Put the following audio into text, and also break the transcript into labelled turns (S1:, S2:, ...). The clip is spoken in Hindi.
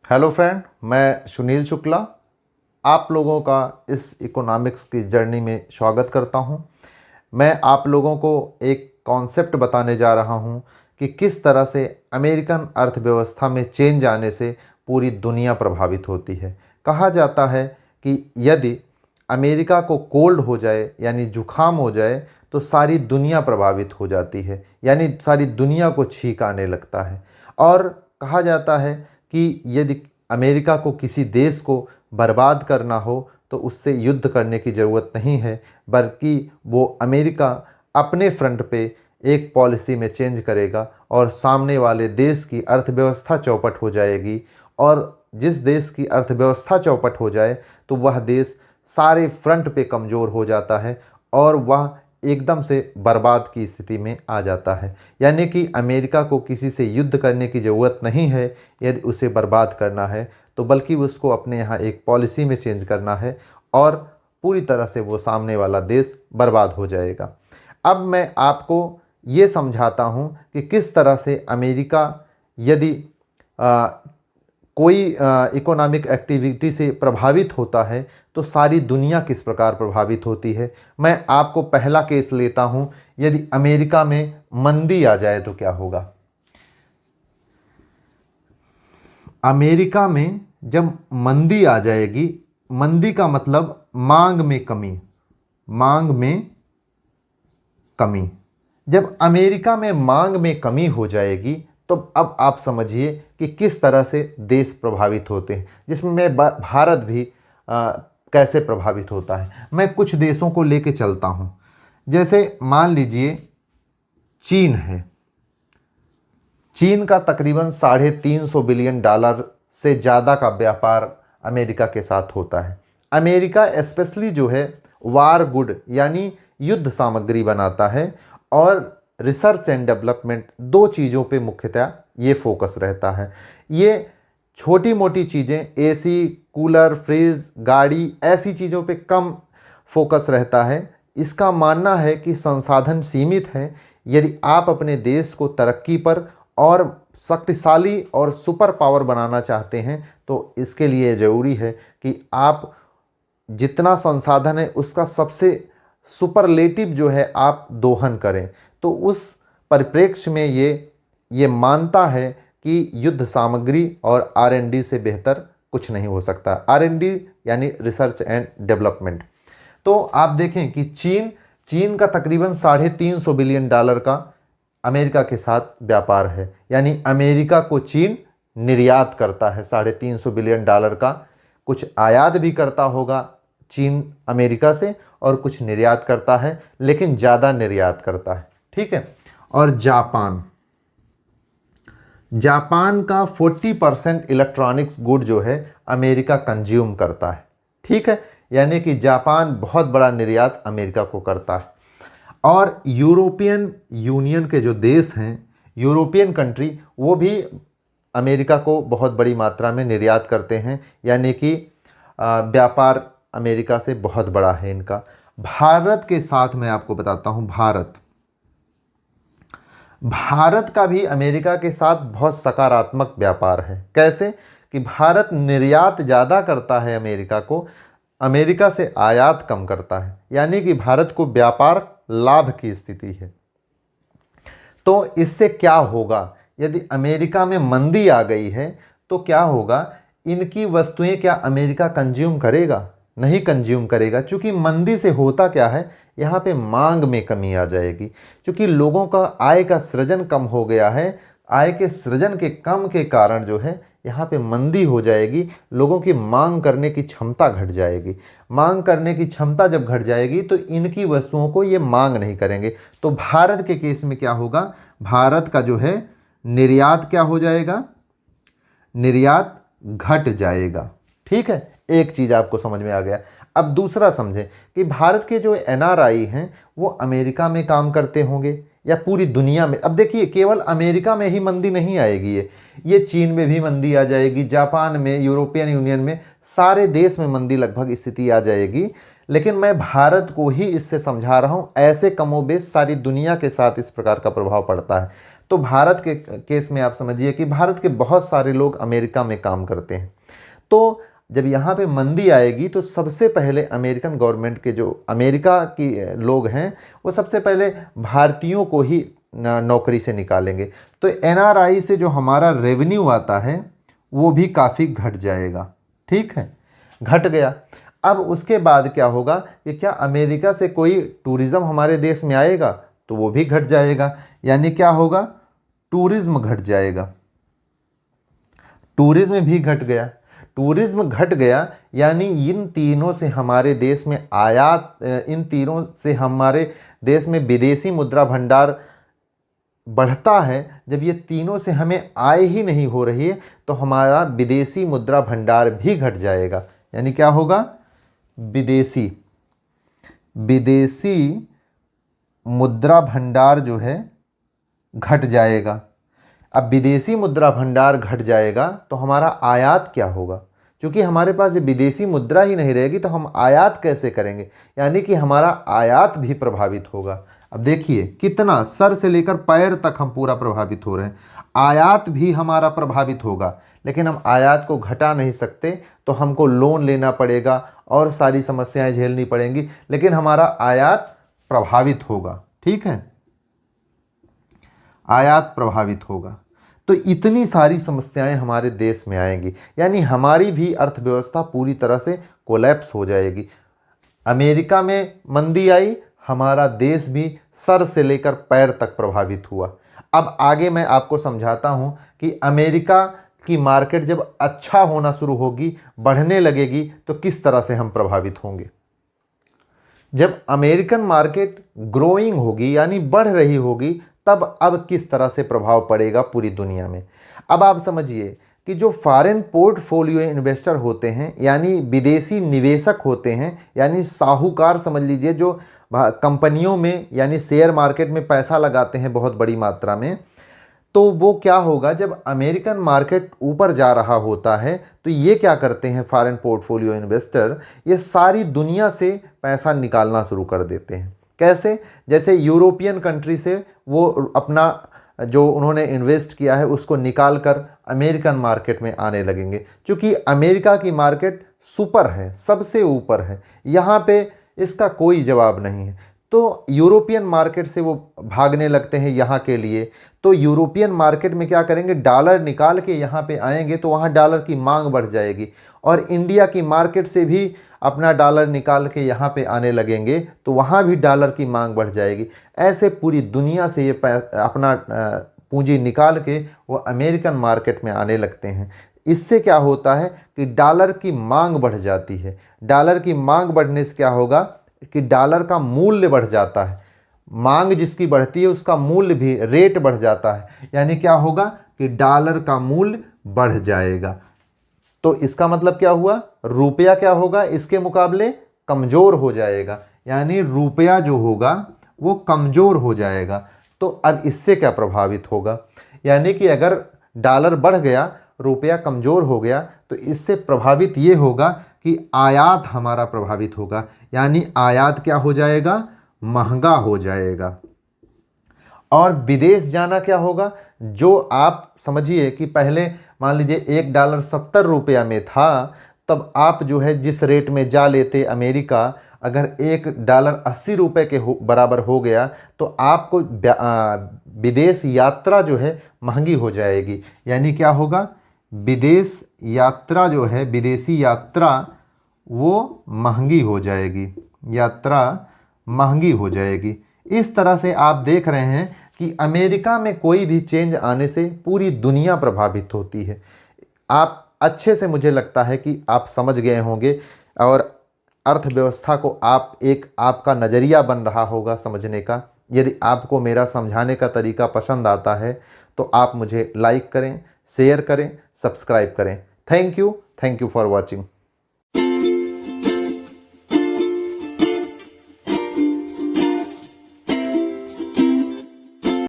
S1: हेलो फ्रेंड, मैं सुनील शुक्ला आप लोगों का इस इकोनॉमिक्स की जर्नी में स्वागत करता हूं। मैं आप लोगों को एक कॉन्सेप्ट बताने जा रहा हूं कि किस तरह से अमेरिकन अर्थव्यवस्था में चेंज आने से पूरी दुनिया प्रभावित होती है। कहा जाता है कि यदि अमेरिका को कोल्ड हो जाए यानी जुखाम हो जाए तो सारी दुनिया प्रभावित हो जाती है, यानी सारी दुनिया को छींक आने लगता है। और कहा जाता है कि यदि अमेरिका को किसी देश को बर्बाद करना हो तो उससे युद्ध करने की ज़रूरत नहीं है, बल्कि वो अमेरिका अपने फ्रंट पे एक पॉलिसी में चेंज करेगा और सामने वाले देश की अर्थव्यवस्था चौपट हो जाएगी। और जिस देश की अर्थव्यवस्था चौपट हो जाए तो वह देश सारे फ्रंट पे कमज़ोर हो जाता है और वह एकदम से बर्बाद की स्थिति में आ जाता है। यानी कि अमेरिका को किसी से युद्ध करने की ज़रूरत नहीं है यदि उसे बर्बाद करना है, तो बल्कि उसको अपने यहाँ एक पॉलिसी में चेंज करना है और पूरी तरह से वो सामने वाला देश बर्बाद हो जाएगा। अब मैं आपको ये समझाता हूँ कि किस तरह से अमेरिका यदि कोई इकोनॉमिक एक्टिविटी से प्रभावित होता है तो सारी दुनिया किस प्रकार प्रभावित होती है। मैं आपको पहला केस लेता हूं, यदि अमेरिका में मंदी आ जाए तो क्या होगा। अमेरिका में जब मंदी आ जाएगी, मंदी का मतलब मांग में कमी, मांग में कमी। जब अमेरिका में मांग में कमी हो जाएगी तो अब आप समझिए कि किस तरह से देश प्रभावित होते हैं, जिसमें भारत भी कैसे प्रभावित होता है। मैं कुछ देशों को लेके चलता हूं। जैसे मान लीजिए चीन है। चीन का तकरीबन $350 बिलियन से ज़्यादा का व्यापार अमेरिका के साथ होता है। अमेरिका स्पेशली जो है वार गुड यानी युद्ध सामग्री बनाता है और रिसर्च एंड डेवलपमेंट, दो चीज़ों पे मुख्यतः ये फोकस रहता है। ये छोटी मोटी चीज़ें एसी, कूलर, फ्रिज, गाड़ी, ऐसी चीज़ों पे कम फोकस रहता है। इसका मानना है कि संसाधन सीमित हैं। यदि आप अपने देश को तरक्की पर और शक्तिशाली और सुपर पावर बनाना चाहते हैं तो इसके लिए ज़रूरी है कि आप जितना संसाधन है उसका सबसे सुपरलेटिव जो है आप दोहन करें। तो उस परिप्रेक्ष्य में ये मानता है कि युद्ध सामग्री और R&D से बेहतर कुछ नहीं हो सकता। R&D यानी रिसर्च एंड डेवलपमेंट। तो आप देखें कि चीन का तकरीबन $350 बिलियन का अमेरिका के साथ व्यापार है, यानी अमेरिका को चीन निर्यात करता है $350 बिलियन का। कुछ आयात भी करता होगा चीन अमेरिका से और कुछ निर्यात करता है, लेकिन ज़्यादा निर्यात करता है। ठीक है। और जापान का 40% इलेक्ट्रॉनिक्स गुड जो है अमेरिका कंज्यूम करता है। ठीक है, यानी कि जापान बहुत बड़ा निर्यात अमेरिका को करता है। और यूरोपियन यूनियन के जो देश हैं, यूरोपियन कंट्री, वो भी अमेरिका को बहुत बड़ी मात्रा में निर्यात करते हैं, यानी कि व्यापार अमेरिका से बहुत बड़ा है इनका। भारत के साथ मैं आपको बताता हूँ, भारत का भी अमेरिका के साथ बहुत सकारात्मक व्यापार है। कैसे कि भारत निर्यात ज़्यादा करता है अमेरिका को, अमेरिका से आयात कम करता है, यानी कि भारत को व्यापार लाभ की स्थिति है। तो इससे क्या होगा, यदि अमेरिका में मंदी आ गई है तो क्या होगा, इनकी वस्तुएं क्या अमेरिका कंज्यूम करेगा? नहीं कंज्यूम करेगा। क्योंकि मंदी से होता क्या है, यहाँ पे मांग में कमी आ जाएगी। क्योंकि लोगों का आय का सृजन कम हो गया है, आय के सृजन के कम के कारण जो है यहाँ पे मंदी हो जाएगी। लोगों की मांग करने की क्षमता घट जाएगी। मांग करने की क्षमता जब घट जाएगी तो इनकी वस्तुओं को ये मांग नहीं करेंगे। तो भारत के केस में क्या होगा, भारत का जो है निर्यात क्या हो जाएगा, निर्यात घट जाएगा। ठीक है, एक चीज़ आपको समझ में आ गया। अब दूसरा समझें कि भारत के जो NRI हैं वो अमेरिका में काम करते होंगे या पूरी दुनिया में। अब देखिए, केवल अमेरिका में ही मंदी नहीं आएगी, ये चीन में भी मंदी आ जाएगी, जापान में, यूरोपियन यूनियन में, सारे देश में मंदी लगभग स्थिति आ जाएगी। लेकिन मैं भारत को ही इससे समझा रहा हूँ। ऐसे कमोबेश सारी दुनिया के साथ इस प्रकार का प्रभाव पड़ता है। तो भारत के केस में आप समझिए कि भारत के बहुत सारे लोग अमेरिका में काम करते हैं। तो जब यहाँ पे मंदी आएगी तो सबसे पहले अमेरिकन गवर्नमेंट के जो अमेरिका की लोग हैं वो सबसे पहले भारतीयों को ही नौकरी से निकालेंगे। तो एनआरआई से जो हमारा रेवेन्यू आता है वो भी काफ़ी घट जाएगा। ठीक है, घट गया। अब उसके बाद क्या होगा कि क्या अमेरिका से कोई टूरिज़्म हमारे देश में आएगा, तो वो भी घट जाएगा। यानी क्या होगा, टूरिज़्म घट जाएगा। टूरिज़्म भी घट गया। टूरिज़्म घट गया यानी इन तीनों से हमारे देश में आयात, इन तीनों से हमारे देश में विदेशी मुद्रा भंडार बढ़ता है। जब ये तीनों से हमें आय ही नहीं हो रही है तो हमारा विदेशी मुद्रा भंडार भी घट जाएगा। यानी क्या होगा, विदेशी मुद्रा भंडार जो है घट जाएगा। अब विदेशी मुद्रा भंडार घट जाएगा तो हमारा आयात क्या होगा, क्योंकि हमारे पास जब विदेशी मुद्रा ही नहीं रहेगी तो हम आयात कैसे करेंगे, यानी कि हमारा आयात भी प्रभावित होगा। अब देखिए कितना सर से लेकर पैर तक हम पूरा प्रभावित हो रहे हैं। आयात भी हमारा प्रभावित होगा, लेकिन हम आयात को घटा नहीं सकते तो हमको लोन लेना पड़ेगा और सारी समस्याएं झेलनी पड़ेंगी, लेकिन हमारा आयात प्रभावित होगा। ठीक है, आयात प्रभावित होगा। तो इतनी सारी समस्याएं हमारे देश में आएंगी, यानी हमारी भी अर्थव्यवस्था पूरी तरह से कोलैप्स हो जाएगी। अमेरिका में मंदी आई, हमारा देश भी सर से लेकर पैर तक प्रभावित हुआ। अब आगे मैं आपको समझाता हूं कि अमेरिका की मार्केट जब अच्छा होना शुरू होगी, बढ़ने लगेगी, तो किस तरह से हम प्रभावित होंगे। जब अमेरिकन मार्केट ग्रोइंग होगी यानी बढ़ रही होगी, तब अब किस तरह से प्रभाव पड़ेगा पूरी दुनिया में। अब आप समझिए कि जो फॉरेन पोर्टफोलियो इन्वेस्टर होते हैं यानी विदेशी निवेशक होते हैं, यानी साहूकार समझ लीजिए, जो कंपनियों में यानी शेयर मार्केट में पैसा लगाते हैं बहुत बड़ी मात्रा में, तो वो क्या होगा, जब अमेरिकन मार्केट ऊपर जा रहा होता है तो ये क्या करते हैं फॉरेन पोर्टफोलियो इन्वेस्टर, ये सारी दुनिया से पैसा निकालना शुरू कर देते हैं। कैसे, जैसे यूरोपियन कंट्री से वो अपना जो उन्होंने इन्वेस्ट किया है उसको निकाल कर अमेरिकन मार्केट में आने लगेंगे, क्योंकि अमेरिका की मार्केट सुपर है, सबसे ऊपर है, यहाँ पे इसका कोई जवाब नहीं है। तो यूरोपियन मार्केट से वो भागने लगते हैं यहाँ के लिए। तो यूरोपियन मार्केट में क्या करेंगे, डॉलर निकाल के यहाँ पे आएंगे तो वहाँ डॉलर की मांग बढ़ जाएगी, और इंडिया की मार्केट से भी अपना डॉलर निकाल के यहाँ पे आने लगेंगे तो वहाँ भी डॉलर की मांग बढ़ जाएगी। ऐसे पूरी दुनिया से ये अपना पूंजी निकाल के वो अमेरिकन मार्केट में आने लगते हैं। इससे क्या होता है कि डॉलर की मांग बढ़ जाती है। डॉलर की मांग बढ़ने से क्या होगा कि डॉलर का मूल्य बढ़ जाता है। मांग जिसकी बढ़ती है उसका मूल्य भी, रेट बढ़ जाता है, यानी क्या होगा कि डॉलर का मूल्य बढ़ जाएगा। तो इसका मतलब क्या हुआ, रुपया क्या होगा, इसके मुकाबले कमज़ोर हो जाएगा, यानी रुपया जो होगा वो कमज़ोर हो जाएगा। तो अब इससे क्या प्रभावित होगा, यानी कि अगर डॉलर बढ़ गया, रुपया कमज़ोर हो गया, तो इससे प्रभावित ये होगा कि आयात हमारा प्रभावित होगा, यानी आयात क्या हो जाएगा, महंगा हो जाएगा। और विदेश जाना क्या होगा, जो आप समझिए कि पहले मान लीजिए $1 70 रुपया में था, तब आप जो है जिस रेट में जा लेते अमेरिका, अगर $1 80 रुपये के बराबर हो गया तो आपको विदेश यात्रा जो है महंगी हो जाएगी। यानी क्या होगा, विदेश यात्रा जो है, विदेशी यात्रा वो महंगी हो जाएगी, यात्रा महंगी हो जाएगी। इस तरह से आप देख रहे हैं कि अमेरिका में कोई भी चेंज आने से पूरी दुनिया प्रभावित होती है। आप अच्छे से, मुझे लगता है कि आप समझ गए होंगे, और अर्थव्यवस्था को आपका नज़रिया बन रहा होगा समझने का। यदि आपको मेरा समझाने का तरीका पसंद आता है तो आप मुझे लाइक करें, शेयर करें, सब्सक्राइब करें। Thank you for watching.